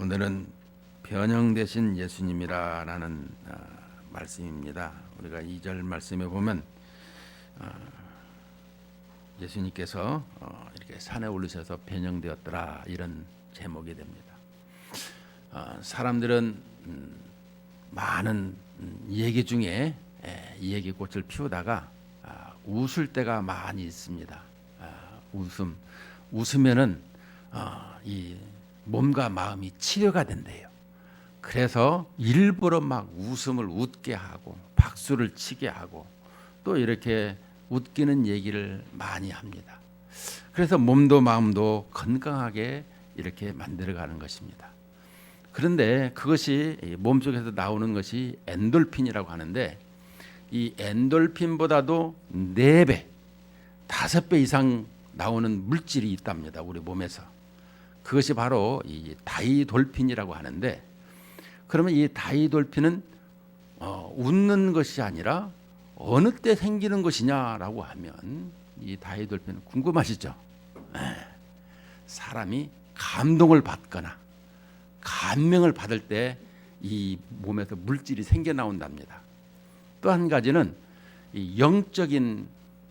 오늘은 변형되신 예수님이라는 말씀입니다. 우리가 2절 말씀에 보면 예수님께서 이렇게 산에 올리셔서 변형되었더라 이런 제목이 됩니다. 사람들은 많은 얘기 중에 이 얘기꽃을 피우다가 웃을 때가 많이 있습니다. 웃으면은 이 몸과 마음이 치료가 된대요. 그래서 일부러 막 웃음을 웃게 하고 박수를 치게 하고 또 이렇게 웃기는 얘기를 많이 합니다. 그래서 몸도 마음도 건강하게 이렇게 만들어가는 것입니다. 그런데 그것이 몸속에서 나오는 것이 엔돌핀이라고 하는데 이 엔돌핀보다도 4배, 5배 이상 나오는 물질이 있답니다. 우리 몸에서. 그것이 바로 이 다이돌핀이라고 하는데, 그러면 이 다이돌핀은 웃는 것이 아니라 어느 때 생기는 것이냐라고 하면 이 다이돌핀은 궁금하시죠? 사람이 감동을 받거나 감명을 받을 때 이 몸에서 물질이 생겨 나온답니다. 또 한 가지는 이 영적인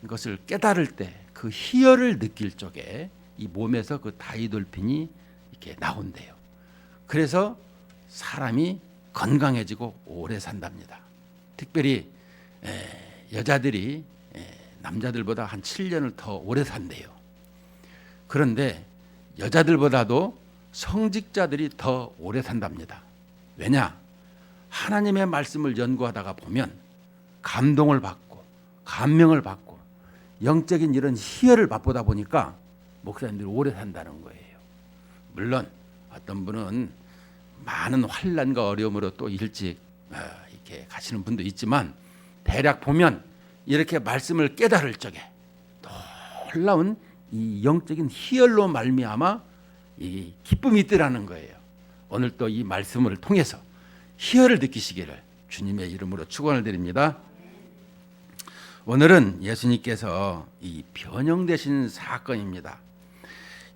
것을 깨달을 때 그 희열을 느낄 적에 이 몸에서 그 다이돌핀이 이렇게 나온대요. 그래서 사람이 건강해지고 오래 산답니다. 특별히 여자들이 남자들보다 한 7년을 더 오래 산대요. 그런데 여자들보다도 성직자들이 더 오래 산답니다. 왜냐? 하나님의 말씀을 연구하다가 보면 감동을 받고 감명을 받고 영적인 이런 희열을 맛보다 보니까 목사님들이 오래 산다는 거예요. 물론 어떤 분은 많은 환난과 어려움으로 또 일찍 이렇게 가시는 분도 있지만 대략 보면 이렇게 말씀을 깨달을 적에 놀라운 이 영적인 희열로 말미암아 이 기쁨이 있더라는 거예요. 오늘 또 이 말씀을 통해서 희열을 느끼시기를 주님의 이름으로 축원을 드립니다. 오늘은 예수님께서 이 변형되신 사건입니다.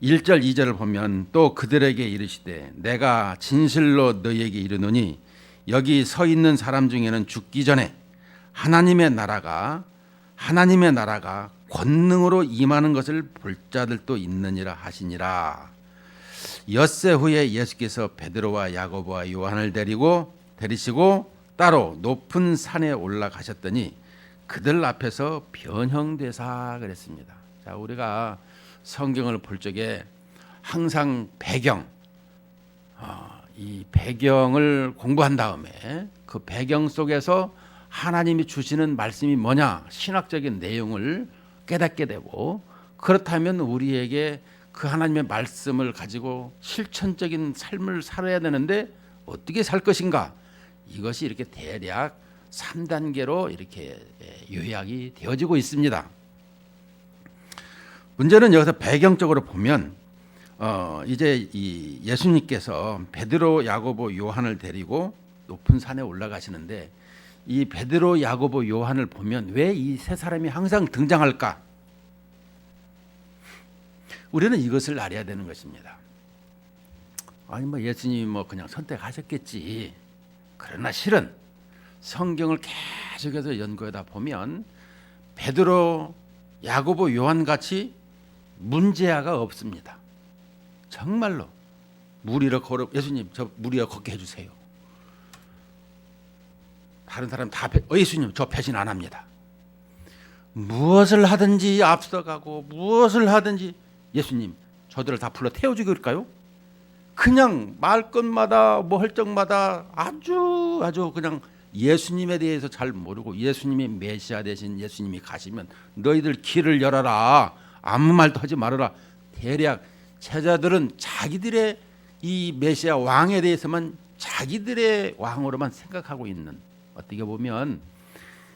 1절 2절을 보면 또 그들에게 이르시되 내가 진실로 너희에게 이르노니 여기 서 있는 사람 중에는 죽기 전에 하나님의 나라가 권능으로 임하는 것을 볼 자들도 있느니라 하시니라. 엿새 후에 예수께서 베드로와 야고보와 요한을 데리시고 따로 높은 산에 올라가셨더니 그들 앞에서 변형되사 그랬습니다. 자, 우리가 성경을 볼 적에 항상 이 배경을 공부한 다음에 그 배경 속에서 하나님이 주시는 말씀이 뭐냐, 신학적인 내용을 깨닫게 되고, 그렇다면 우리에게 그 하나님의 말씀을 가지고 실천적인 삶을 살아야 되는데 어떻게 살 것인가, 이것이 이렇게 대략 3단계로 이렇게 요약이 되어지고 있습니다. 문제는 여기서 배경적으로 보면 이제 이 예수님께서 베드로, 야고보, 요한을 데리고 높은 산에 올라가시는데 이 베드로, 야고보, 요한을 보면 왜 이 세 사람이 항상 등장할까? 우리는 이것을 알아야 되는 것입니다. 아니 예수님이 그냥 선택하셨겠지. 그러나 실은 성경을 계속해서 연구하다 보면 베드로, 야고보, 요한 같이 문제아가 없습니다. 정말로 물 위로 걸어, 예수님 저 물 위로 걷게 해주세요. 다른 사람 다 예수님 저 배신 안 합니다. 무엇을 하든지 앞서가고 무엇을 하든지 예수님 저들을 다 불러 태워 죽일까요? 그냥 말 것마다 할 적마다 아주 그냥 예수님에 대해서 잘 모르고 예수님이 메시아 되신 예수님이 가시면 너희들 길을 열어라, 아무 말도 하지 말아라. 대략 제자들은 자기들의 이 메시아 왕에 대해서만 자기들의 왕으로만 생각하고 있는, 어떻게 보면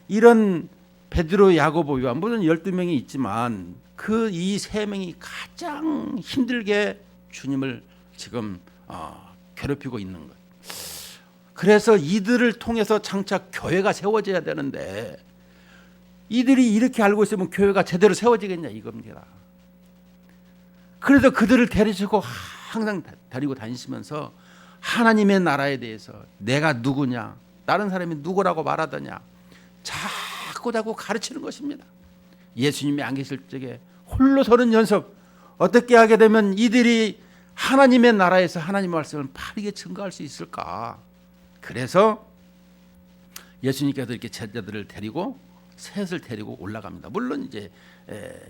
이런 베드로, 야고보, 요한 물론 12명이 있지만 그 이 3명이 가장 힘들게 주님을 지금 괴롭히고 있는 것. 그래서 이들을 통해서 장차 교회가 세워져야 되는데 이들이 이렇게 알고 있으면 교회가 제대로 세워지겠냐 이겁니다. 그래서 그들을 데리시고 항상 데리고 다니시면서 하나님의 나라에 대해서 내가 누구냐, 다른 사람이 누구라고 말하더냐 자꾸 가르치는 것입니다. 예수님이 안 계실 적에 홀로 서는 연습, 어떻게 하게 되면 이들이 하나님의 나라에서 하나님의 말씀을 바르게 증거할 수 있을까? 그래서 예수님께서 이렇게 제자들을 데리고 셋을 데리고 올라갑니다. 물론 이제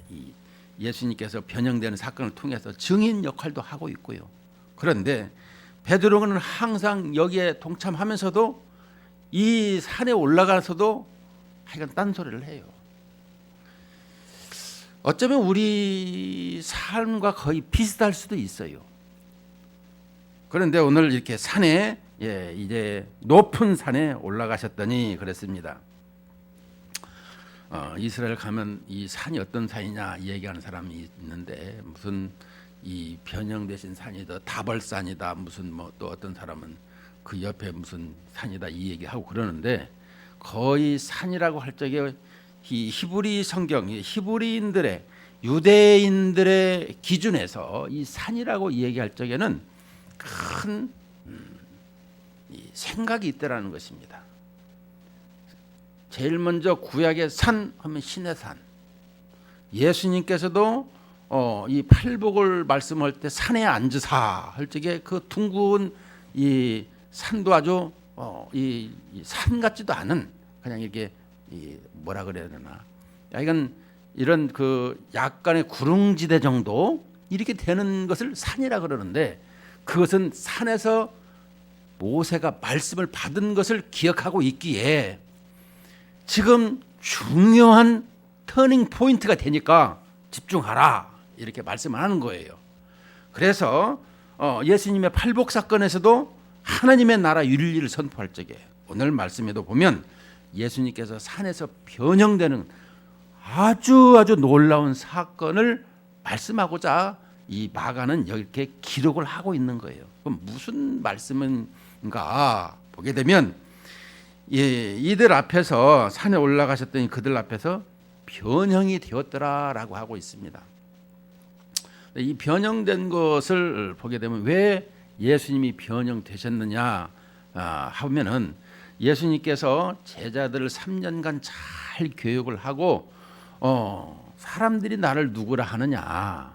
이 예수님께서 변형되는 사건을 통해서 증인 역할도 하고 있고요. 그런데 베드로는 항상 여기에 동참하면서도 이 산에 올라가서도 하여간 딴소리를 해요. 어쩌면 우리 삶과 거의 비슷할 수도 있어요. 그런데 오늘 이렇게 산에 이제 높은 산에 올라가셨더니 그랬습니다. 이스라엘 가면 이 산이 어떤 산이냐 얘기하는 사람이 있는데 무슨 이 변형되신 산이다, 다벌산이다, 무슨 뭐 또 어떤 사람은 그 옆에 무슨 산이다 이 얘기하고 그러는데 거의 산이라고 할 적에 이 히브리 성경, 히브리인들의 유대인들의 기준에서 이 산이라고 얘기할 적에는 큰 생각이 있더라는 것입니다. 제일 먼저 구약의 산 하면 신의 산. 예수님께서도 이 팔복을 말씀할 때 산에 앉으사 할 적에 그 둥근 이 산도 아주 이 산 같지도 않은 그냥 이렇게 뭐라 그래야 되나, 이건 이런 그 약간의 구릉지대 정도 이렇게 되는 것을 산이라 그러는데 그것은 산에서 모세가 말씀을 받은 것을 기억하고 있기에 지금 중요한 터닝 포인트가 되니까 집중하라 이렇게 말씀을 하는 거예요. 그래서 예수님의 팔복 사건에서도 하나님의 나라 윤리를 선포할 적에 오늘 말씀에도 보면 예수님께서 산에서 변형되는 아주 놀라운 사건을 말씀하고자 이 마가는 이렇게 기록을 하고 있는 거예요. 그럼 무슨 말씀인가 보게 되면 이들 앞에서 산에 올라가셨더니 그들 앞에서 변형이 되었더라라고 하고 있습니다. 이 변형된 것을 보게 되면 왜 예수님이 변형되셨느냐 하면은 예수님께서 제자들을 3년간 잘 교육을 하고 사람들이 나를 누구라 하느냐,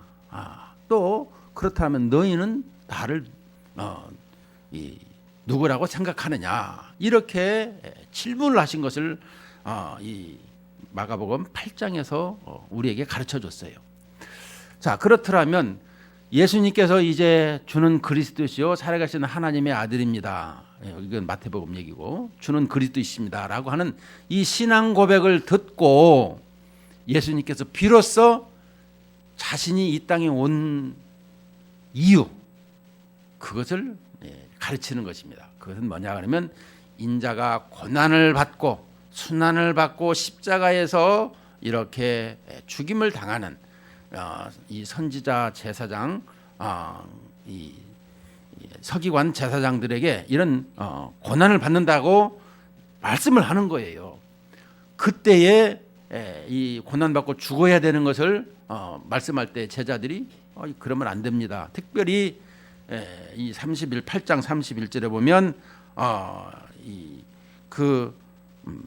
또 그렇다면 너희는 나를 누구라고 생각하느냐 이렇게 질문을 하신 것을 이 마가복음 8장에서 우리에게 가르쳐 줬어요. 자, 그렇더라면 예수님께서 이제 주는 그리스도시요 살아계시는 하나님의 아들입니다. 이건 마태복음 얘기고 주는 그리스도이십니다라고 하는 이 신앙 고백을 듣고 예수님께서 비로소 자신이 이 땅에 온 이유 그것을 가르치는 것입니다. 그것은 뭐냐 그러면 인자가 고난을 받고 순환을 받고 십자가에서 이렇게 죽임을 당하는 이 선지자 제사장 이 서기관 제사장들에게 이런 고난을 받는다고 말씀을 하는 거예요. 그때에 이 고난 받고 죽어야 되는 것을 말씀할 때 제자들이 그러면 안 됩니다. 특별히 이 8장 31절에 보면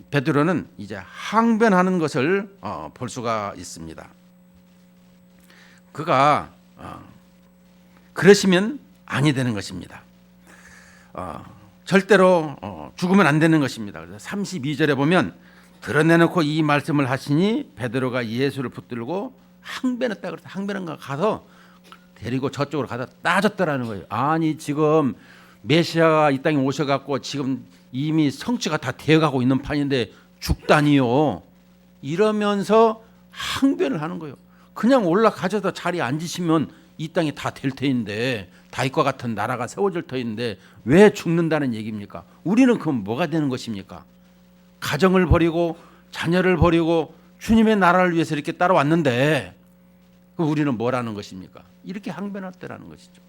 베드로는 이제 항변하는 것을 볼 수가 있습니다. 그가 그러시면 아니 되는 것입니다. 절대로 죽으면 안 되는 것입니다. 그래서 32절에 보면 드러내놓고 이 말씀을 하시니 베드로가 예수를 붙들고 항변했다 그래서 항변한가 가서 데리고 저쪽으로 가서 따졌더라는 거예요. 아니 지금 메시아가 이 땅에 오셔갖고 지금 이미 성취가 다 되어가고 있는 판인데 죽다니요. 이러면서 항변을 하는 거예요. 그냥 올라가셔서 자리에 앉으시면 이 땅이 다 될 터인데 다윗과 같은 나라가 세워질 터인데 왜 죽는다는 얘기입니까? 우리는 그럼 뭐가 되는 것입니까? 가정을 버리고 자녀를 버리고 주님의 나라를 위해서 이렇게 따라왔는데 우리는 뭐라는 것입니까? 이렇게 항변했다라는 것이죠.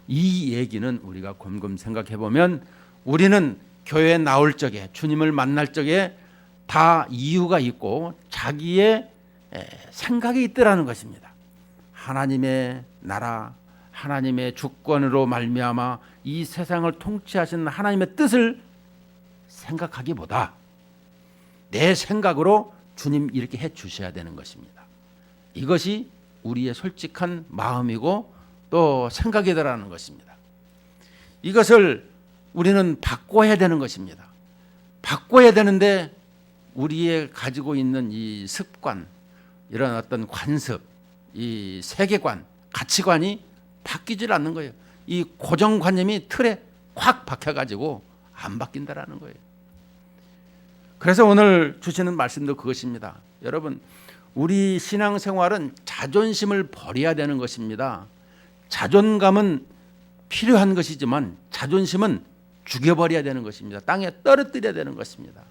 이 얘기는 우리가 곰곰 생각해 보면 우리는 교회에 나올 적에 주님을 만날 적에 다 이유가 있고 자기의 생각이 있더라는 것입니다. 하나님의 나라, 하나님의 주권으로 말미암아 이 세상을 통치하시는 하나님의 뜻을 생각하기보다 내 생각으로 주님 이렇게 해 주셔야 되는 것입니다. 이것이 우리의 솔직한 마음이고 또 생각이더라는 것입니다. 이것을 우리는 바꿔야 되는 것입니다. 바꿔야 되는데 우리의 가지고 있는 이 습관, 이런 어떤 관습, 이 세계관, 가치관이 바뀌질 않는 거예요. 이 고정관념이 틀에 확 박혀가지고 안 바뀐다라는 거예요. 그래서 오늘 주시는 말씀도 그것입니다. 여러분, 우리 신앙생활은 자존심을 버려야 되는 것입니다. 자존감은 필요한 것이지만 자존심은 죽여버려야 되는 것입니다. 땅에 떨어뜨려야 되는 것입니다.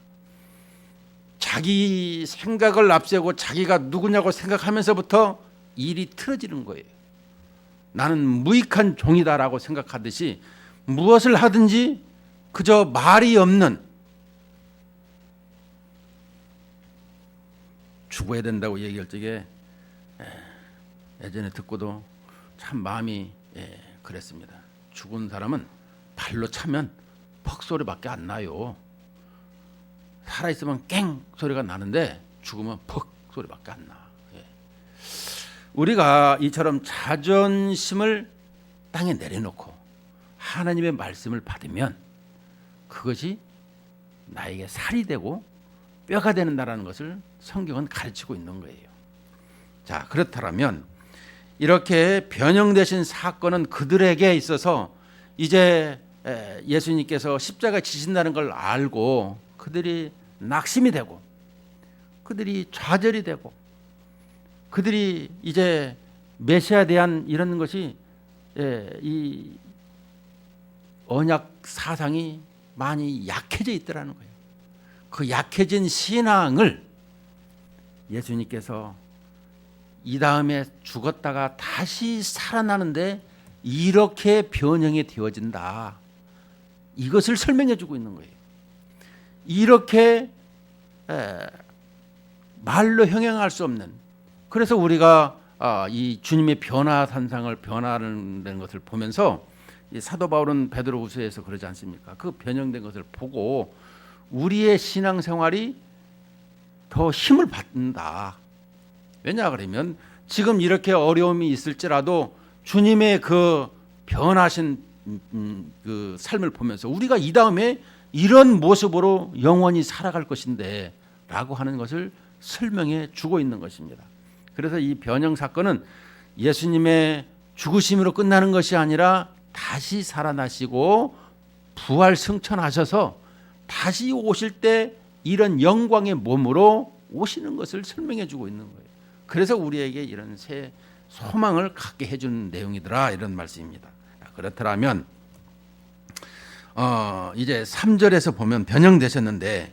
자기 생각을 앞세우고 자기가 누구냐고 생각하면서부터 일이 틀어지는 거예요. 나는 무익한 종이다라고 생각하듯이 무엇을 하든지 그저 말이 없는, 죽어야 된다고 얘기할 적에 예전에 듣고도 참 마음이 그랬습니다. 죽은 사람은 발로 차면 퍽 소리밖에 안 나요. 살아있으면 깽 소리가 나는데 죽으면 퍽 소리밖에 안 나. 우리가 이처럼 자존심을 땅에 내려놓고 하나님의 말씀을 받으면 그것이 나에게 살이 되고 뼈가 되는다라는 것을 성경은 가르치고 있는 거예요. 자, 그렇다면 이렇게 변형되신 사건은 그들에게 있어서 이제 예수님께서 십자가 지신다는 걸 알고 그들이 낙심이 되고 그들이 좌절이 되고 그들이 이제 메시아에 대한 이런 것이 이 언약 사상이 많이 약해져 있더라는 거예요. 그 약해진 신앙을 예수님께서 이 다음에 죽었다가 다시 살아나는데 이렇게 변형이 되어진다. 이것을 설명해 주고 있는 거예요. 이렇게 말로 형용할 수 없는, 그래서 우리가 이 주님의 변화산상을 변화하는 것을 보면서 이 사도 바울은 베드로후서에서 그러지 않습니까? 그 변형된 것을 보고 우리의 신앙생활이 더 힘을 받는다. 왜냐 그러면 지금 이렇게 어려움이 있을지라도 주님의 그 변하신 그 삶을 보면서 우리가 이 다음에 이런 모습으로 영원히 살아갈 것인데 라고 하는 것을 설명해 주고 있는 것입니다. 그래서 이 변형 사건은 예수님의 죽으심으로 끝나는 것이 아니라 다시 살아나시고 부활 승천하셔서 다시 오실 때 이런 영광의 몸으로 오시는 것을 설명해 주고 있는 거예요. 그래서 우리에게 이런 새 소망을 갖게 해주는 내용이더라, 이런 말씀입니다. 그렇다면 이제 3절에서 보면 변형되셨는데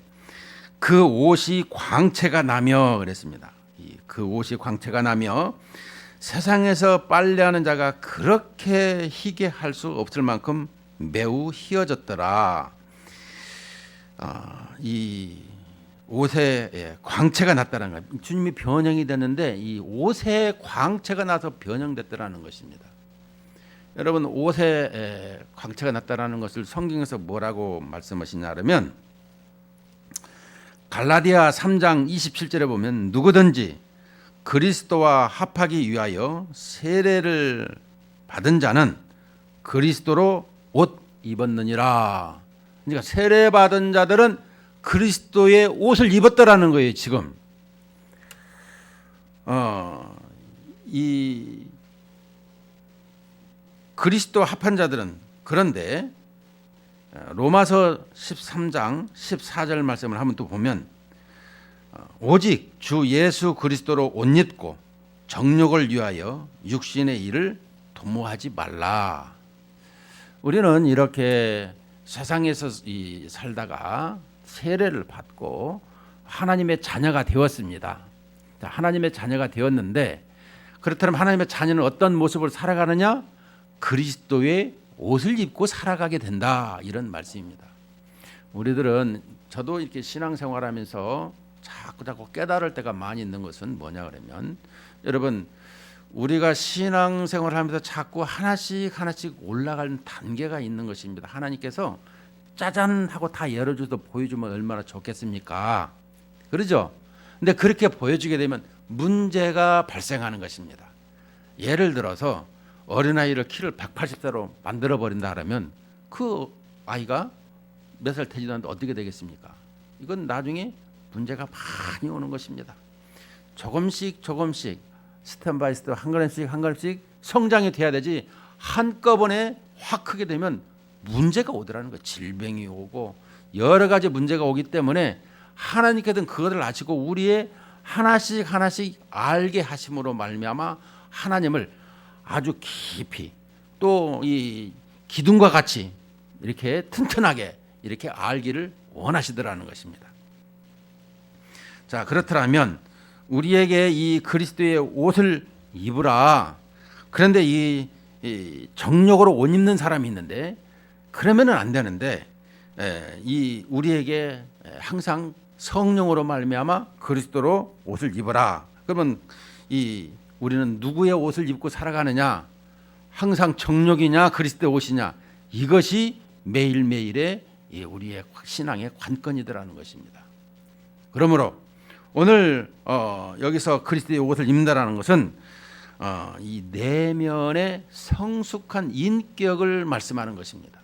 그 옷이 광채가 나며 그랬습니다. 그 옷이 광채가 나며 세상에서 빨래하는 자가 그렇게 희게 할 수 없을 만큼 매우 희어졌더라. 이 옷에 광채가 났다는 거예요. 주님이 변형이 됐는데 이 옷에 광채가 나서 변형됐다라는 것입니다. 여러분, 옷에 광채가 났다라는 것을 성경에서 뭐라고 말씀하시냐 하면 갈라디아 3장 27절에 보면 누구든지 그리스도와 합하기 위하여 세례를 받은 자는 그리스도로 옷 입었느니라. 그러니까 세례 받은 자들은 그리스도의 옷을 입었다라는 거예요. 지금 이 그리스도 합한 자들은, 그런데 로마서 13장 14절 말씀을 한번 또 보면 오직 주 예수 그리스도로 옷 입고 정욕을 위하여 육신의 일을 도모하지 말라. 우리는 이렇게 세상에서 살다가 세례를 받고 하나님의 자녀가 되었습니다. 하나님의 자녀가 되었는데 그렇다면 하나님의 자녀는 어떤 모습을 살아가느냐? 그리스도의 옷을 입고 살아가게 된다, 이런 말씀입니다. 우리들은, 저도 이렇게 신앙생활하면서 자꾸 깨달을 때가 많이 있는 것은 뭐냐 그러면, 여러분, 우리가 신앙생활을 하면서 자꾸 하나씩 올라가는 단계가 있는 것입니다. 하나님께서 짜잔 하고 다 열어줘서 보여주면 얼마나 좋겠습니까? 그러죠? 근데 그렇게 보여주게 되면 문제가 발생하는 것입니다. 예를 들어서 어린아이를 키를 180세로 만들어 버린다 하면 그 아이가 몇 살 되지도 않는데 어떻게 되겠습니까? 이건 나중에 문제가 많이 오는 것입니다. 조금씩 스텝 바이 스텝 한 걸음씩 성장이 돼야 되지, 한꺼번에 확 크게 되면 문제가 오더라는 거예요. 질병이 오고 여러 가지 문제가 오기 때문에 하나님께서는 그것을 아시고 우리의 하나씩 알게 하심으로 말미암아 하나님을 아주 깊이 또 이 기둥과 같이 이렇게 튼튼하게 이렇게 알기를 원하시더라는 것입니다. 자, 그렇더라면 우리에게 이 그리스도의 옷을 입으라. 그런데 이 정력으로 옷 입는 사람이 있는데 그러면은 안 되는데, 이 우리에게 항상 성령으로 말미암아 그리스도로 옷을 입어라. 그러면 이 우리는 누구의 옷을 입고 살아가느냐? 항상 정력이냐 그리스도의 옷이냐? 이것이 매일매일의 우리의 신앙의 관건이더라는 것입니다. 그러므로 오늘 여기서 그리스도의 옷을 입는다라는 것은 이 내면의 성숙한 인격을 말씀하는 것입니다.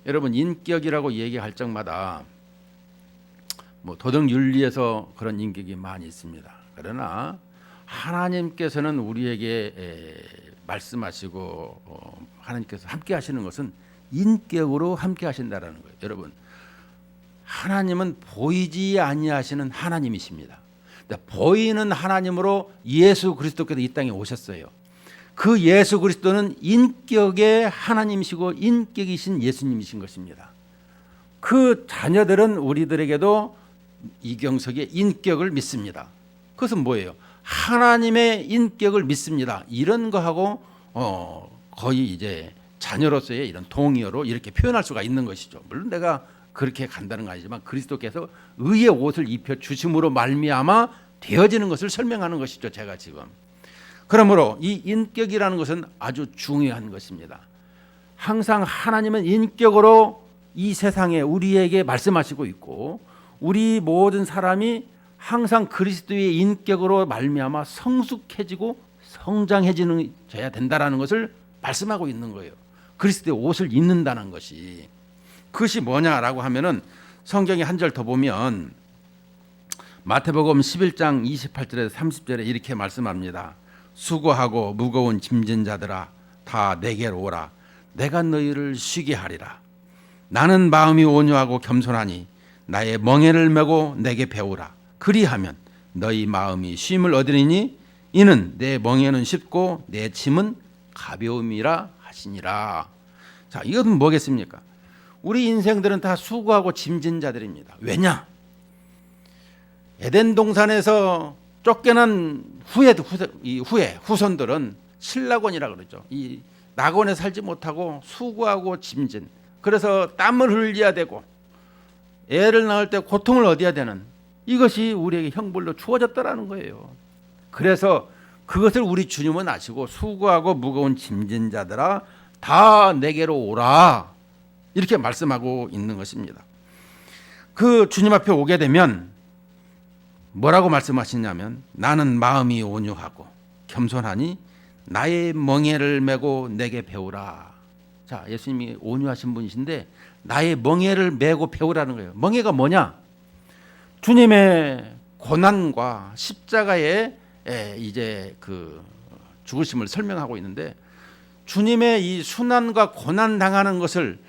여러분, 인격이라고 얘기할 적마다 뭐 도덕 윤리에서 그런 인격이 많이 있습니다. 그러나 하나님께서는 우리에게 말씀하시고 하나님께서 함께 하시는 것은 인격으로 함께 하신다라는 거예요. 여러분, 하나님은 보이지 아니하시는 하나님이십니다. 보이는 하나님으로 예수 그리스도께서 이 땅에 오셨어요. 그 예수 그리스도는 인격의 하나님이시고 인격이신 예수님이신 것입니다. 그 자녀들은 우리들에게도 이경석의 인격을 믿습니다. 그것은 뭐예요? 하나님의 인격을 믿습니다. 이런 거하고 거의 이제 자녀로서의 이런 동의어로 이렇게 표현할 수가 있는 것이죠. 물론 내가 그렇게 간다는 건 아니지만 그리스도께서 의의 옷을 입혀 주심으로 말미암아 되어지는 것을 설명하는 것이죠. 제가 지금. 그러므로 이 인격이라는 것은 아주 중요한 것입니다. 항상 하나님은 인격으로 이 세상에 우리에게 말씀하시고 있고, 우리 모든 사람이 항상 그리스도의 인격으로 말미암아 성숙해지고 성장해져야 된다라는 것을 말씀하고 있는 거예요. 그리스도의 옷을 입는다는 것이. 그것이 뭐냐라고 하면은 성경에 한 절 더 보면 마태복음 11장 28절에서 30절에 이렇게 말씀합니다. 수고하고 무거운 짐진 자들아 다 내게로 오라. 내가 너희를 쉬게 하리라. 나는 마음이 온유하고 겸손하니 나의 멍에를 메고 내게 배우라. 그리하면 너희 마음이 쉼을 얻으리니 이는 내 멍에는 쉽고 내 짐은 가벼움이라 하시니라. 자, 이것은 뭐겠습니까? 우리 인생들은 다 수고하고 짐진 자들입니다. 왜냐? 에덴 동산에서 쫓겨난 후손들은 신라곤이라 그러죠. 이 낙원에 살지 못하고 수고하고 짐진, 그래서 땀을 흘려야 되고 애를 낳을 때 고통을 얻어야 되는, 이것이 우리에게 형벌로 주어졌다라는 거예요. 그래서 그것을 우리 주님은 아시고 수고하고 무거운 짐진 자들아 다 내게로 오라, 이렇게 말씀하고 있는 것입니다. 그 주님 앞에 오게 되면 뭐라고 말씀하시냐면 나는 마음이 온유하고 겸손하니 나의 멍에를 메고 내게 배우라. 자, 예수님이 온유하신 분이신데 나의 멍에를 메고 배우라는 거예요. 멍에가 뭐냐? 주님의 고난과 십자가의 이제 그 죽으심을 설명하고 있는데, 주님의 이 순환과 고난 당하는 것을,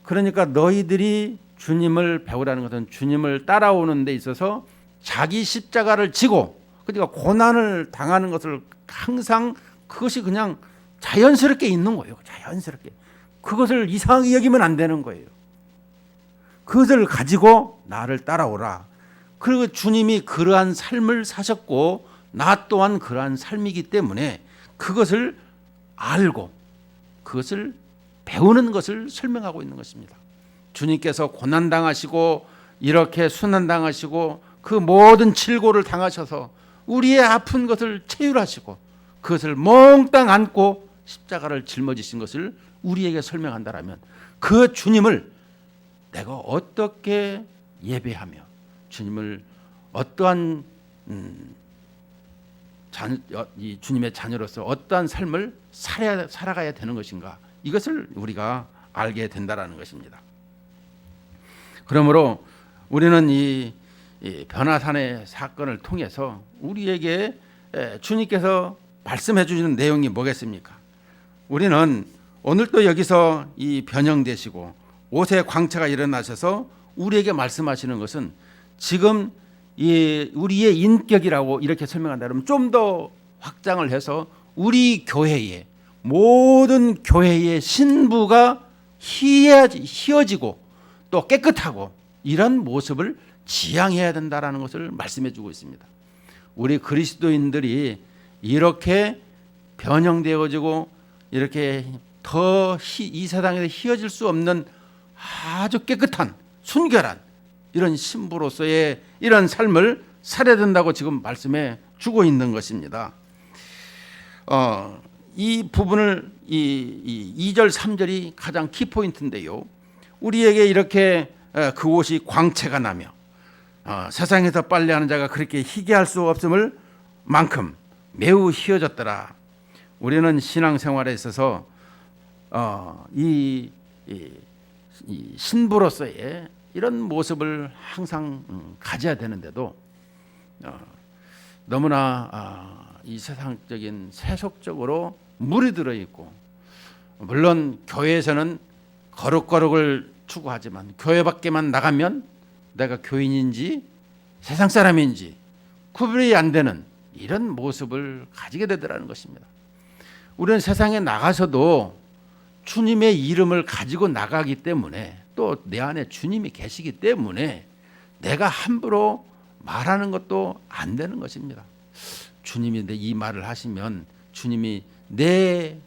그러니까 너희들이 주님을 배우라는 것은 주님을 따라오는 데 있어서 자기 십자가를 지고, 그러니까 고난을 당하는 것을 항상 그것이 그냥 자연스럽게 있는 거예요. 자연스럽게. 그것을 이상하게 여기면 안 되는 거예요. 그것을 가지고 나를 따라오라. 그리고 주님이 그러한 삶을 사셨고 나 또한 그러한 삶이기 때문에 그것을 알고 그것을 배우는 것을 설명하고 있는 것입니다. 주님께서 고난당하시고 이렇게 순환당하시고 그 모든 질고를 당하셔서 우리의 아픈 것을 체휼하시고 그것을 몽땅 안고 십자가를 짊어지신 것을 우리에게 설명한다라면 그 주님을 내가 어떻게 예배하며 주님을 어떠한 이 주님의 자녀로서 어떠한 삶을 살아가야 되는 것인가, 이것을 우리가 알게 된다라는 것입니다. 그러므로 우리는 이 변화산의 사건을 통해서 우리에게 주님께서 말씀해 주시는 내용이 뭐겠습니까? 우리는 오늘 또 여기서 이 변형되시고 옷의 광채가 일어나셔서 우리에게 말씀하시는 것은 지금 우리의 인격이라고 이렇게 설명한다면 좀 더 확장을 해서 우리 교회의 모든 교회의 신부가 희어지고 또 깨끗하고 이런 모습을 지향해야 된다라는 것을 말씀해 주고 있습니다. 우리 그리스도인들이 이렇게 변형되어지고 이렇게 더 이 세상에서 희어질 수 없는 아주 깨끗한 순결한 이런 신부로서의 이런 삶을 살아야 된다고 지금 말씀해 주고 있는 것입니다. 이 부분을 이 2절 3절이 가장 키포인트인데요. 우리에게 이렇게 그 옷이 광채가 나며 세상에서 빨래하는 자가 그렇게 희게 할 수 없음을 만큼 매우 희어졌더라. 우리는 신앙생활에 있어서 이 신부로서의 이런 모습을 항상 가져야 되는데도 너무나 이 세상적인 세속적으로 물이 들어 있고, 물론 교회에서는 거룩거룩을 추구하지만 교회 밖에만 나가면 내가 교인인지 세상 사람인지 구별이 안 되는 이런 모습을 가지게 되더라는 것입니다. 우리는 세상에 나가서도 주님의 이름을 가지고 나가기 때문에, 또 내 안에 주님이 계시기 때문에 내가 함부로 말하는 것도 안 되는 것입니다. 주님이 이 말을 하시면 주님이 내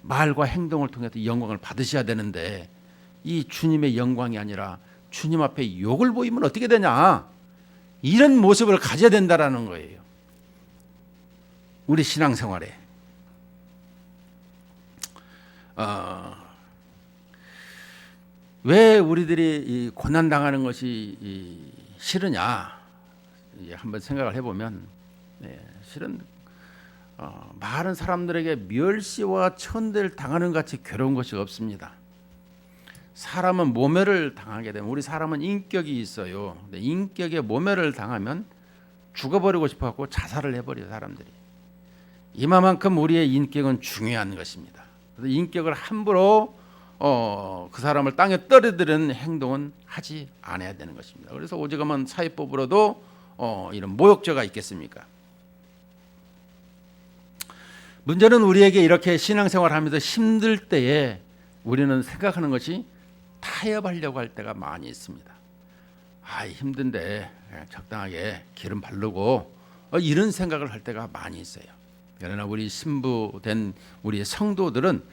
말과 행동을 통해서 영광을 받으셔야 되는데, 이 주님의 영광이 아니라 주님 앞에 욕을 보이면 어떻게 되냐, 이런 모습을 가져야 된다라는 거예요. 우리 신앙생활에 왜 우리들이 이 고난 당하는 것이 싫으냐, 한번 생각을 해보면, 실은 많은 사람들에게 멸시와 천대를 당하는 같이 괴로운 것이 없습니다. 사람은 모멸을 당하게 되면, 우리 사람은 인격이 있어요. 근데 인격에 모멸을 당하면 죽어버리고 싶어갖고 자살을 해버려요, 사람들이. 이만큼 우리의 인격은 중요한 것입니다. 그래서 인격을 함부로 그 사람을 땅에 떨어뜨리는 행동은 하지 않아야 되는 것입니다. 그래서 오직하면 사회법으로도 이런 모욕죄가 있겠습니까? 문제는 우리에게 이렇게 신앙생활하면서 힘들 때에 우리는 생각하는 것이 타협하려고 할 때가 많이 있습니다. 힘든데 적당하게 기름 바르고 이런 생각을 할 때가 많이 있어요. 그러나 우리 신부된 우리 성도들은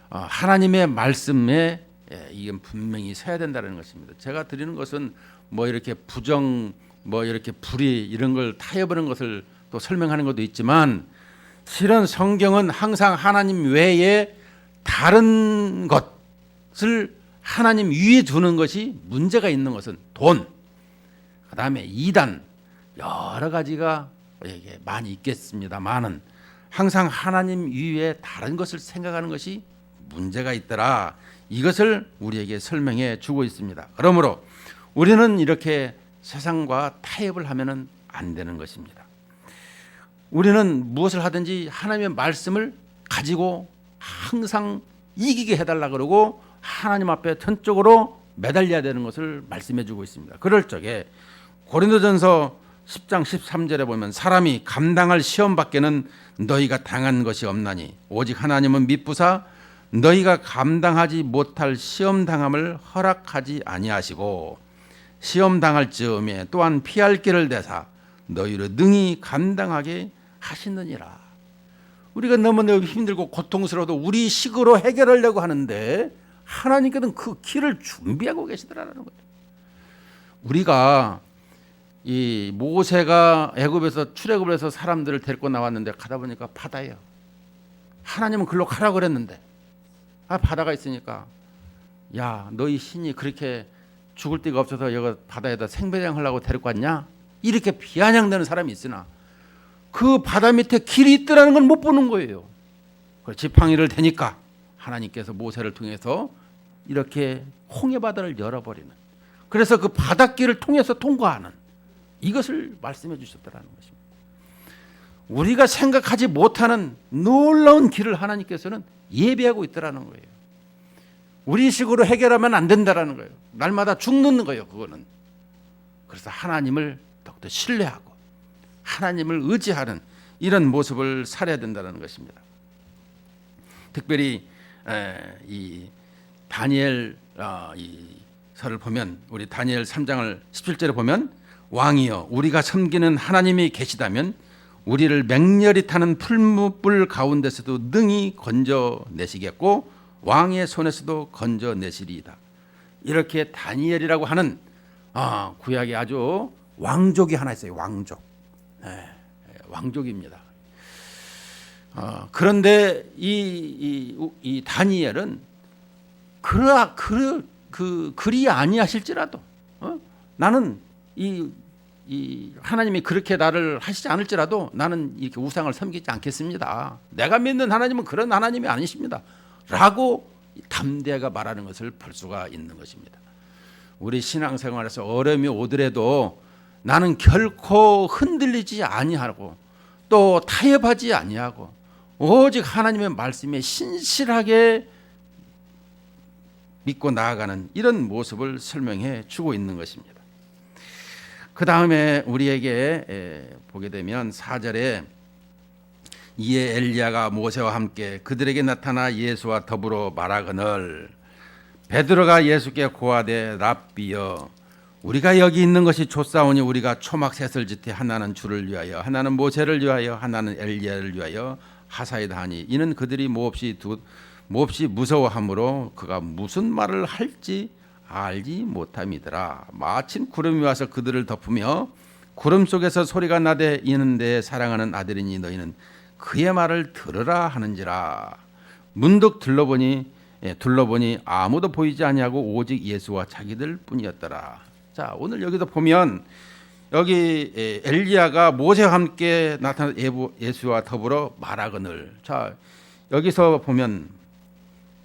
하나님의 말씀에 이건 분명히 서야 된다는 것입니다. 제가 드리는 것은 뭐 이렇게 부정, 뭐 이렇게 불의 이런 걸 타협하는 것을 또 설명하는 것도 있지만, 실은 성경은 항상 하나님 외에 다른 것을 하나님 위에 두는 것이 문제가 있는 것은 돈, 그 다음에 이단, 여러 가지가 많이 있겠습니다만은 항상 하나님 위에 다른 것을 생각하는 것이 문제가 있더라. 이것을 우리에게 설명해 주고 있습니다. 그러므로 우리는 이렇게 세상과 타협을 하면은 안 되는 것입니다. 우리는 무엇을 하든지 하나님의 말씀을 가지고 항상 이기게 해달라 그러고 하나님 앞에 전적으로 매달려야 되는 것을 말씀해 주고 있습니다. 그럴 적에 고린도전서 10장 13절에 보면, 사람이 감당할 시험 밖에는 너희가 당한 것이 없나니 오직 하나님은 미쁘사 너희가 감당하지 못할 시험 당함을 허락하지 아니하시고 시험 당할 즈음에 또한 피할 길을 대사 너희를 능히 감당하게 하시느니라. 우리가 너무너무 힘들고 고통스러워도 우리 식으로 해결하려고 하는데 하나님께서는 그 길을 준비하고 계시더라는 거예요. 우리가 이 모세가 애굽에서 출애굽을 해서 사람들을 데리고 나왔는데 가다 보니까 바다예요. 하나님은 글로 가라 그랬는데 바다가 있으니까 야 너희 신이 그렇게 죽을 데가 없어서 여기 바다에다 생배장하려고 데리고 왔냐? 이렇게 비아냥대는 사람이 있으나 그 바다 밑에 길이 있더라는 건 못 보는 거예요. 지팡이를 대니까 하나님께서 모세를 통해서 이렇게 홍해 바다를 열어버리는, 그래서 그 바닷길을 통해서 통과하는 이것을 말씀해 주셨다는 것입니다. 우리가 생각하지 못하는 놀라운 길을 하나님께서는 예비하고 있다는 거예요. 우리 식으로 해결하면 안 된다라는 거예요. 날마다 죽는 거예요. 그거는. 그래서 하나님을 더욱더 신뢰하고 하나님을 의지하는 이런 모습을 살아야 된다는 것입니다. 특별히 이 다니엘 이 서를 보면, 우리 다니엘 3장을 17절에 보면 왕이여 우리가 섬기는 하나님이 계시다면 우리를 맹렬히 타는 풀무불 가운데서도 능히 건져내시겠고 왕의 손에서도 건져내시리이다. 이렇게 다니엘이라고 하는 구약에 아주 왕족이 하나 있어요. 왕족. 왕족입니다. 그런데 이 다니엘은 그리 아니하실지라도 나는 이 하나님이 그렇게 나를 하시지 않을지라도 나는 이렇게 우상을 섬기지 않겠습니다. 내가 믿는 하나님은 그런 하나님이 아니십니다. 라고 담대하게 말하는 것을 볼 수가 있는 것입니다. 우리 신앙생활에서 어려움이 오더라도 나는 결코 흔들리지 아니하고 또 타협하지 아니하고 오직 하나님의 말씀에 신실하게 믿고 나아가는 이런 모습을 설명해 주고 있는 것입니다. 그 다음에 우리에게 보게 되면 4절에 이에 엘리야가 모세와 함께 그들에게 나타나 예수와 더불어 말하거늘 베드로가 예수께 고하되 랍비여 우리가 여기 있는 것이 좋사오니 우리가 초막 셋을 짓되 하나는 주를 위하여 하나는 모세를 위하여 하나는 엘리야를 위하여 하사이다 하니 이는 그들이 몹시 무서워하므로 그가 무슨 말을 할지 알지 못함이더라. 마침 구름이 와서 그들을 덮으며 구름 속에서 소리가 나되 이는 내 사랑하는 아들이니 너희는 그의 말을 들으라 하는지라. 문득 둘러보니 아무도 보이지 아니하고 오직 예수와 자기들 뿐이었더라. 자, 오늘 여기서 보면 여기 엘리야가 모세와 함께 나타난 예수와 더불어 말하거늘. 자, 여기서 보면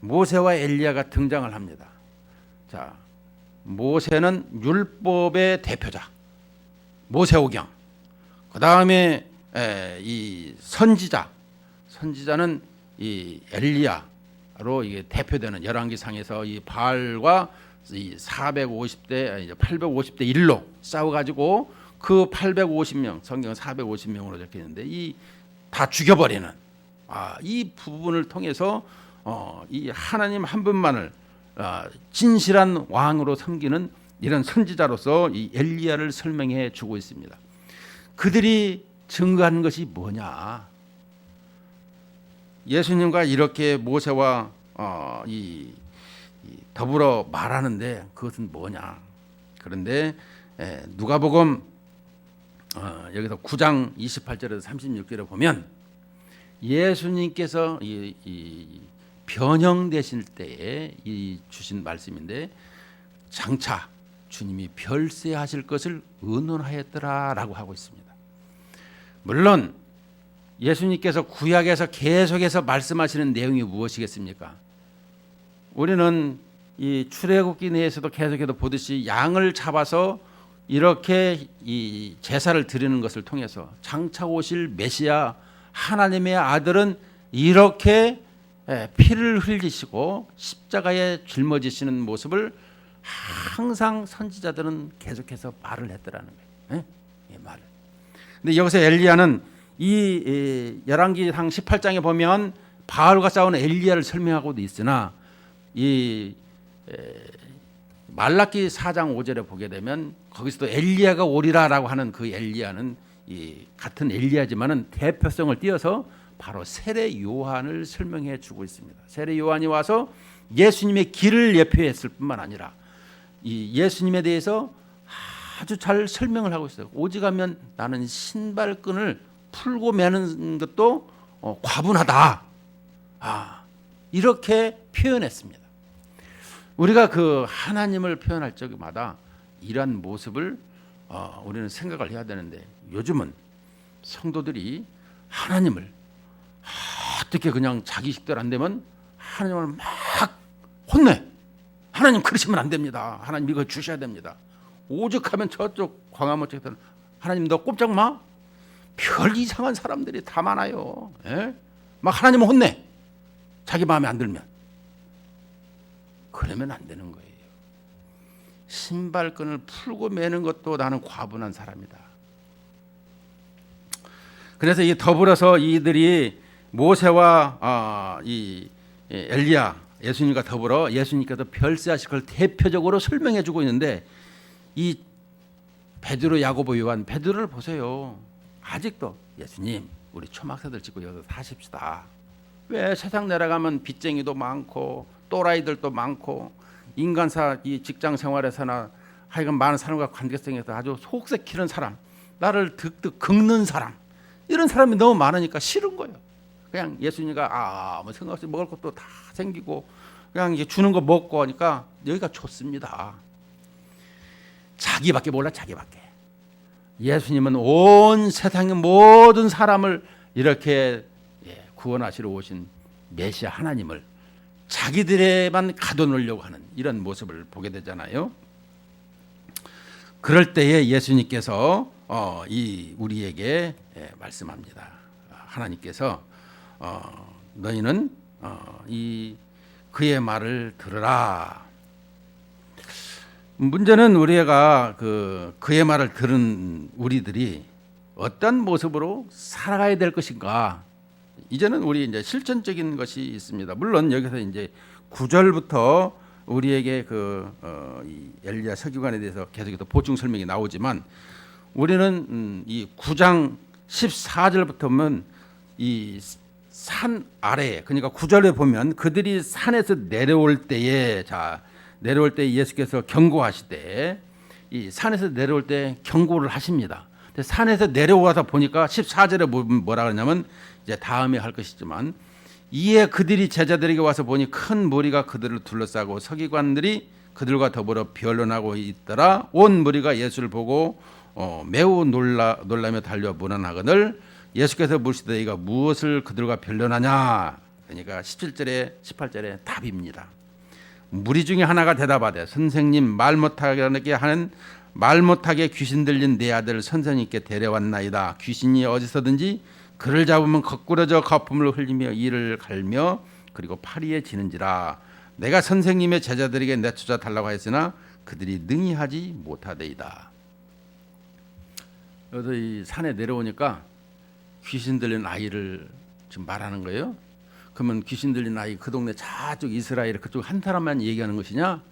모세와 엘리야가 등장을 합니다. 자, 모세는 율법의 대표자, 모세오경. 그 다음에 이 선지자는 이 엘리야로 이게 대표되는 열왕기상에서 이 바알과 이 450대 850대 1로 싸워가지고 그 850명, 성경은 450명으로 적혀 있는데 이 다 죽여버리는 이 부분을 통해서 이 하나님 한 분만을 진실한 왕으로 섬기는 이런 선지자로서 이 엘리야를 설명해 주고 있습니다. 그들이 증거하는 것이 뭐냐? 예수님과 이렇게 모세와 더불어 말하는데 그것은 뭐냐? 그런데 누가복음 여기서 9장 28절에서 36절에 보면 예수님께서 이 변형되실 때에 이 주신 말씀인데 장차 주님이 별세하실 것을 의논하였더라라고 하고 있습니다. 물론 예수님께서 구약에서 계속해서 말씀하시는 내용이 무엇이겠습니까? 우리는 이 출애굽기 내에서도 계속해서 보듯이 양을 잡아서 이렇게 이 제사를 드리는 것을 통해서 장차 오실 메시아 하나님의 아들은 이렇게 피를 흘리시고 십자가에 짊어지시는 모습을 항상 선지자들은 계속해서 말을 했더라는 거예요. 이 말을. 근데 여기서 엘리야는 이 열왕기상 18장에 보면 바알과 싸우는 엘리야를 설명하고도 있으나 이 말라기 4장 5절에 보게 되면 거기서도 엘리야가 오리라라고 하는 그 엘리야는 이 같은 엘리야지만은 대표성을 띄어서 바로 세례 요한을 설명해 주고 있습니다. 세례 요한이 와서 예수님의 길을 예표했을 뿐만 아니라 이 예수님에 대해서 아주 잘 설명을 하고 있어요. 오직하면 나는 신발끈을 풀고 매는 것도 과분하다. 이렇게 표현했습니다. 우리가 그 하나님을 표현할 적마다 이러한 모습을 우리는 생각을 해야 되는데, 요즘은 성도들이 하나님을 어떻게 그냥 자기 식대로 안 되면 하나님을 막 혼내. 하나님 그러시면 안 됩니다. 하나님 이거 주셔야 됩니다. 오죽하면 저쪽 광화문 쪽에서는 하나님 너 꼼짝 마. 별 이상한 사람들이 다 많아요. 예? 막 하나님을 혼내. 자기 마음에 안 들면. 그러면 안 되는 거예요. 신발끈을 풀고 매는 것도 나는 과분한 사람이다. 그래서 이 더불어서 이들이 모세와 이 엘리야, 예수님과 더불어 예수님께서 별세하실 걸 대표적으로 설명해 주고 있는데, 이 베드로, 야고보, 요한, 베드로를 보세요. 아직도 예수님 우리 초막사들 짓고 여기서 사십시다. 왜 세상 내려가면 빚쟁이도 많고 또라이들도 많고 인간사 이 직장 생활에서나 하여간 많은 사람과 관계성에서 아주 속색히는 사람, 나를 득득 긁는 사람, 이런 사람이 너무 많으니까 싫은 거예요. 그냥 예수님과 아무 생각 없이 먹을 것도 다 생기고 그냥 이제 주는 거 먹고 하니까 여기가 좋습니다. 자기밖에 몰라, 자기밖에. 예수님은 온 세상의 모든 사람을 이렇게 구원하시러 오신 메시아 하나님을 자기들에만 가둬놓으려고 하는 이런 모습을 보게 되잖아요. 그럴 때에 예수님께서 우리에게 말씀합니다. 하나님께서 너희는 그의 말을 들으라. 문제는 우리가 그의 말을 들은 우리들이 어떤 모습으로 살아가야 될 것인가. 이제는 우리 이제 실천적인 것이 있습니다. 물론 여기서 이제 9절부터 우리에게 이 엘리야 서기관에 대해서 계속해서 보충 설명이 나오지만, 우리는 이 9장 14절부터 보면 이 산 아래, 그러니까 9절에 보면 그들이 산에서 내려올 때에 내려올 때 예수께서 경고하시되, 이 산에서 내려올 때 경고를 하십니다. 근데 산에서 내려와서 보니까 14절에 뭐라 그러냐면, 이제 다음에 할 것이지만, 이에 그들이 제자들에게 와서 보니 큰 무리가 그들을 둘러싸고 서기관들이 그들과 더불어 변론하고 있더라. 온 무리가 예수를 보고 매우 놀라며 달려 문안하거늘 예수께서 물으시되 너희가 무엇을 그들과 변론하냐. 그러니까 17절에 18절에 답입니다. 무리 중에 하나가 대답하되 선생님, 말 못하게 귀신 들린 내 아들 선생님께 데려왔나이다. 귀신이 어디서든지 그를 잡으면 거꾸러져 거품을 흘리며 이를 갈며 그리고 파리에 지는지라. 내가 선생님의 제자들에게 내쫓아 달라고 하였으나 그들이 능히 하지 못하되이다. 여기서 이 산에 내려오니까 귀신 들린 아이를 지금 말하는 거예요. 그러면 귀신 들린 아이 그 동네 저쪽 이스라엘 그쪽 한 사람만 얘기하는 것이냐?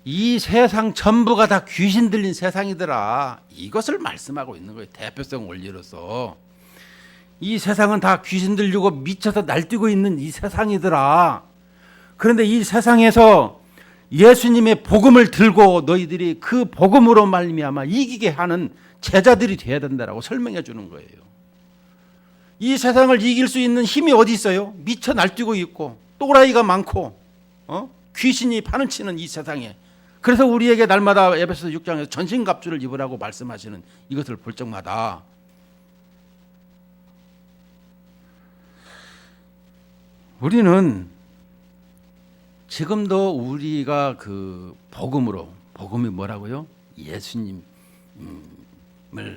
이 세상 전부가 다 귀신 들린 세상이더라. 이것을 말씀하고 있는 거예요. 대표성 원리로서. 이 세상은 다 귀신 들리고 미쳐서 날뛰고 있는 이 세상이더라. 그런데 이 세상에서 예수님의 복음을 들고 너희들이 그 복음으로 말미암아 이기게 하는 제자들이 돼야 된다라고 설명해 주는 거예요. 이 세상을 이길 수 있는 힘이 어디 있어요? 미쳐 날뛰고 있고 또라이가 많고 귀신이 파는치는 이 세상에. 그래서 우리에게 날마다 에베소서 6장에서 전신갑주를 입으라고 말씀하시는 이것을 볼 적마다 우리는 지금도 우리가 그 복음이 뭐라고요? 예수님을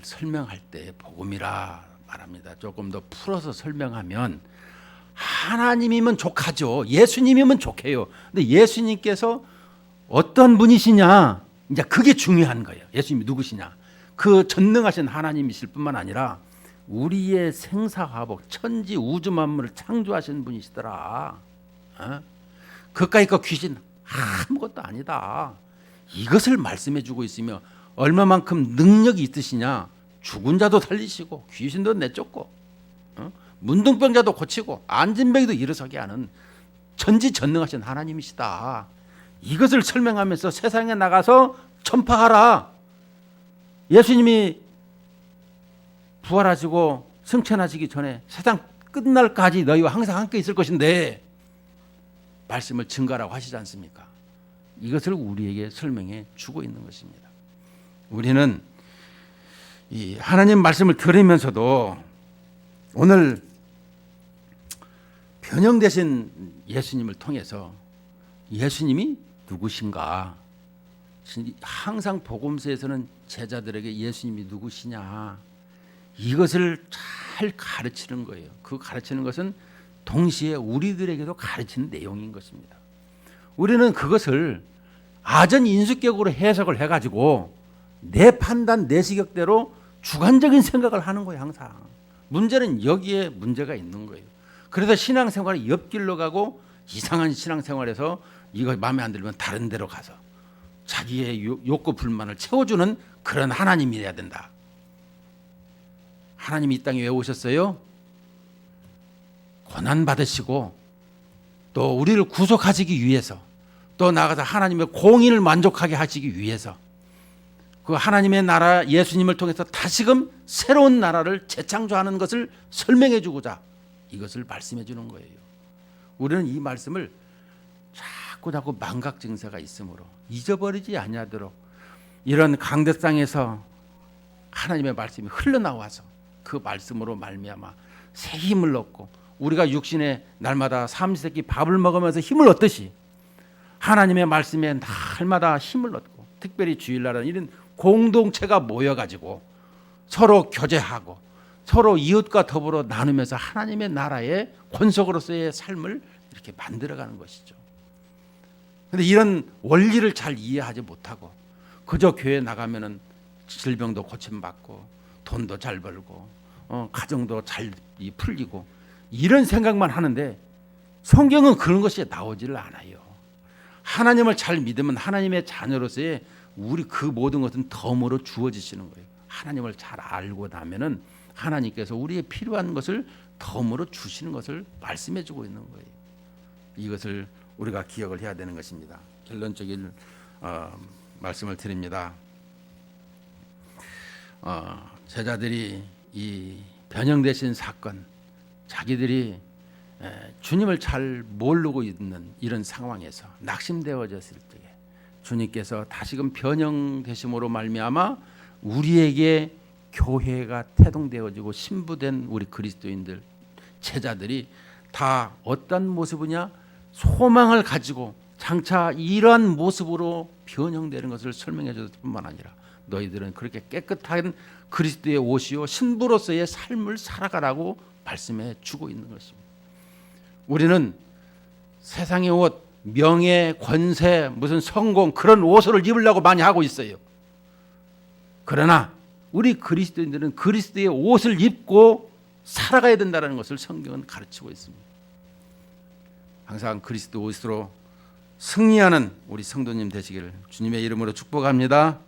설명할 때 복음이라 말합니다. 조금 더 풀어서 설명하면 하나님이면 족하죠. 예수님이면 족해요. 근데 예수님께서 어떤 분이시냐, 이제 그게 중요한 거예요. 예수님이 누구시냐? 그 전능하신 하나님이실 뿐만 아니라 우리의 생사화복, 천지 우주 만물을 창조하신 분이시더라. 그까이 거 귀신 아무것도 아니다. 이것을 말씀해주고 있으며 얼마만큼 능력이 있으시냐? 죽은 자도 살리시고 귀신도 내쫓고 문둥병자도 고치고 안진병이도 일어서게 하는 전지전능하신 하나님이시다. 이것을 설명하면서 세상에 나가서 전파하라. 예수님이 부활하시고 승천하시기 전에 세상 끝날까지 너희와 항상 함께 있을 것인데 말씀을 증거라고 하시지 않습니까? 이것을 우리에게 설명해 주고 있는 것입니다. 우리는 이 하나님 말씀을 들으면서도 오늘 변형되신 예수님을 통해서 예수님이 누구신가? 항상 복음서에서는 제자들에게 예수님이 누구시냐? 이것을 잘 가르치는 거예요. 그 가르치는 것은 동시에 우리들에게도 가르치는 내용인 것입니다. 우리는 그것을 아전 인수격으로 해석을 해가지고 내 판단, 내 시각대로 주관적인 생각을 하는 거예요. 항상. 문제는 여기에 문제가 있는 거예요. 그래서 신앙생활이 옆길로 가고 이상한 신앙생활에서 이거 마음에 안 들면 다른 데로 가서 자기의 욕구 불만을 채워주는 그런 하나님이 돼야 된다. 하나님이 이 땅에 왜 오셨어요? 고난 받으시고 또 우리를 구속하시기 위해서 또 나아가서 하나님의 공의를 만족하게 하시기 위해서 그 하나님의 나라 예수님을 통해서 다시금 새로운 나라를 재창조하는 것을 설명해 주고자 이것을 말씀해 주는 거예요. 우리는 이 말씀을 자꾸 망각 증세가 있으므로 잊어버리지 아니하도록 이런 강대상에서 하나님의 말씀이 흘러나와서 그 말씀으로 말미암아 새 힘을 얻고 우리가 육신에 날마다 삼시세끼 밥을 먹으면서 힘을 얻듯이 하나님의 말씀에 날마다 힘을 얻고 특별히 주일날은 이런 공동체가 모여가지고 서로 교제하고 서로 이웃과 더불어 나누면서 하나님의 나라의 권속으로서의 삶을 이렇게 만들어가는 것이죠. 그런데 이런 원리를 잘 이해하지 못하고 그저 교회 나가면은 질병도 고침받고 돈도 잘 벌고 가정도 잘 풀리고 이런 생각만 하는데 성경은 그런 것이 나오지를 않아요. 하나님을 잘 믿으면 하나님의 자녀로서의 우리 그 모든 것은 덤으로 주어지시는 거예요. 하나님을 잘 알고 나면은 하나님께서 우리의 필요한 것을 덤으로 주시는 것을 말씀해 주고 있는 거예요. 이것을 우리가 기억을 해야 되는 것입니다. 결론적인 말씀을 드립니다. 제자들이 이 변형되신 사건, 자기들이 주님을 잘 모르고 있는 이런 상황에서 낙심되어졌을 때에 주님께서 다시금 변형되심으로 말미암아 우리에게 교회가 태동되어지고 신부된 우리 그리스도인들 제자들이 다 어떤 모습이냐? 소망을 가지고 장차 이러한 모습으로 변형되는 것을 설명해 줬을 뿐만 아니라 너희들은 그렇게 깨끗한 그리스도의 옷이요 신부로서의 삶을 살아가라고 말씀해 주고 있는 것입니다. 우리는 세상의 옷, 명예, 권세, 무슨 성공 그런 옷을 입으려고 많이 하고 있어요. 그러나 우리 그리스도인들은 그리스도의 옷을 입고 살아가야 된다는 것을 성경은 가르치고 있습니다. 항상 그리스도 옷으로 승리하는 우리 성도님 되시기를 주님의 이름으로 축복합니다.